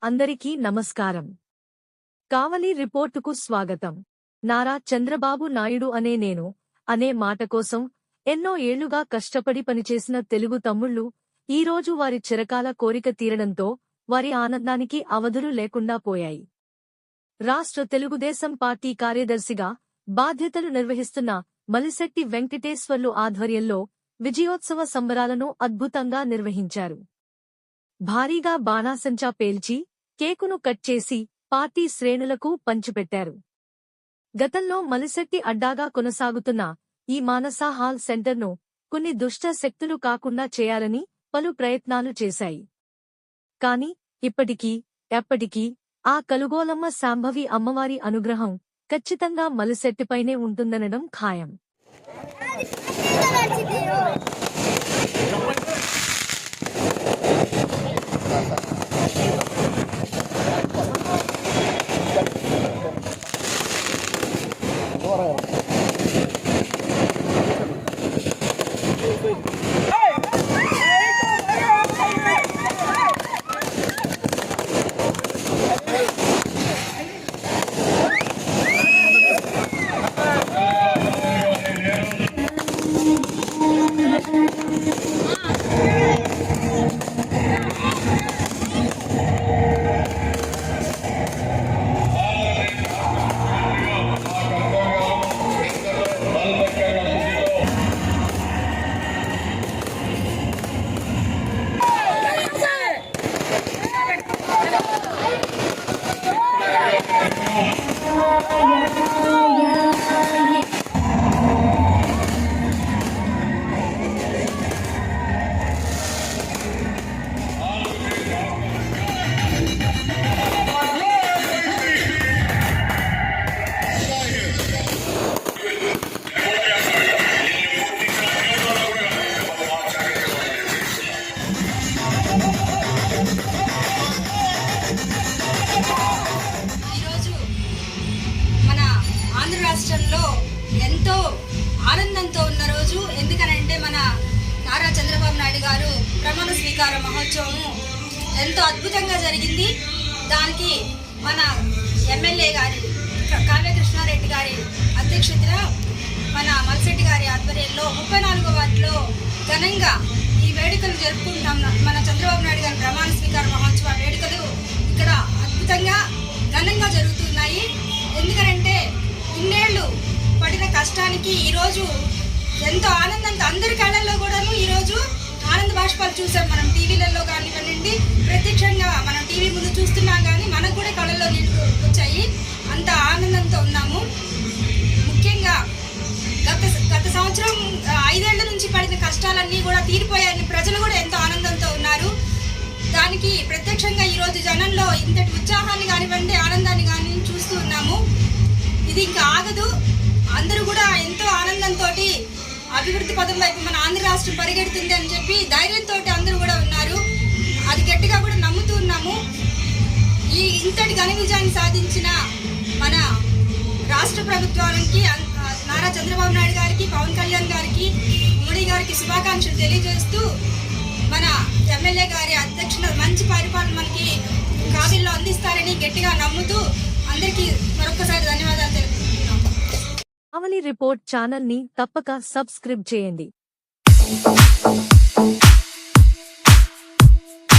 అందరికీ నమస్కారం. కావలి రిపోర్టుకు స్వాగతం. నారా చంద్రబాబు నాయుడు అనే మాట కోసం ఎన్నో ఏళ్లుగా కష్టపడి పనిచేసిన తెలుగు తమ్ముళ్లు ఈరోజు వారి చిరకాల కోరిక తీరడంతో వారి ఆనందానికి అవధులు లేకుండా పోయాయి. రాష్ట్ర తెలుగుదేశం పార్టీ కార్యదర్శిగా బాధ్యతలు నిర్వహిస్తున్న మలిశెట్టి వెంకటేశ్వర్లు ఆధ్వర్యంలో విజయోత్సవ సంబరాలను అద్భుతంగా నిర్వహించారు. భారీగా బాణాసంచా పేల్చి కేకును కట్ చేసి పార్టీ శ్రేణులకు పంచిపెట్టారు. గతంలో మలిశెట్టి అడ్డాగా కొనసాగుతున్న ఈ మానస హాల్ సెంటర్ను కొన్ని దుష్ట శక్తులు కాకుండా చేయాలని పలు ప్రయత్నాలు చేశాయి. కాని ఇప్పటికీ ఎప్పటికీ ఆ కలుగోలమ్మ శాంభవి అమ్మవారి అనుగ్రహం ఖచ్చితంగా మలిశెట్టిపైనే ఉంటుందనడం ఖాయం. రాష్ట్రంలో ఎంతో ఆనందంతో ఉన్న రోజు. ఎందుకనంటే మన నారా చంద్రబాబు నాయుడు గారు ప్రమాణ స్వీకార మహోత్సవం ఎంతో అద్భుతంగా జరిగింది. దానికి మన ఎమ్మెల్యే గారి కావ్య కృష్ణారెడ్డి గారి అధ్యక్షతన మన మలిశెట్టి గారి ఆధ్వర్యంలో 34వ వార్డులో ఘనంగా ఈ వేడుకలు జరుపుకుంటాం. మన చంద్రబాబు నాయుడు గారి ప్రమాణ స్వీకార మహోత్సవ వేడుకలు ఇక్కడ అద్భుతంగా ఘనంగా జరుగుతున్నాయి. ఎందుకనంటే ఇన్నేళ్లు పడిన కష్టానికి ఈరోజు ఎంతో ఆనందంతో అందరి కళ్ళల్లో కూడాను ఈరోజు ఆనంద బాష్పాలు చూసాం. మనం టీవీలలో కానివ్వండి, ప్రత్యక్షంగా మనం టీవీ ముందు చూస్తున్నాం, కానీ మనకు కూడా కళ్ళల్లో నీళ్ళు వచ్చాయి. అంత ఆనందంతో ఉన్నాము. ముఖ్యంగా గత సంవత్సరం 5 ఏళ్ల నుంచి పడిన కష్టాలన్నీ కూడా తీరిపోయాయని ప్రజలు కూడా ఎంతో ఆనందంతో ఉన్నారు. దానికి ప్రత్యక్షంగా ఈరోజు జనంలో ఇంతటి ఉత్సాహాన్ని కానివ్వండి, ఆనందాన్ని కానీ చూస్తూ ఉన్నాము. ఇది ఇంకా ఆగదు. అందరూ కూడా ఎంతో ఆనందంతో అభివృద్ధి పదం వైపు మన ఆంధ్ర రాష్ట్రం పరిగెడుతుంది అని చెప్పి ధైర్యంతో అందరూ కూడా ఉన్నారు. అది గట్టిగా కూడా నమ్ముతూ ఉన్నాము. ఈ ఇంతటి ఘన విజయాన్ని సాధించిన మన రాష్ట్ర ప్రభుత్వానికి, నారా చంద్రబాబు నాయుడు గారికి, పవన్ కళ్యాణ్ గారికి, మోడీ గారికి శుభాకాంక్షలు తెలియజేస్తూ మన ఎమ్మెల్యే గారి అధ్యక్షుల మంచి పరిపాలన మనకి కావిల్లో అందిస్తారని గట్టిగా నమ్ముతూ అందరికీ మరొకసారి ధన్యవాదాలు తెలుపుతున్నాం. కావలి రిపోర్ట్ ఛానల్ ని తప్పక సబ్స్క్రైబ్ చేయండి.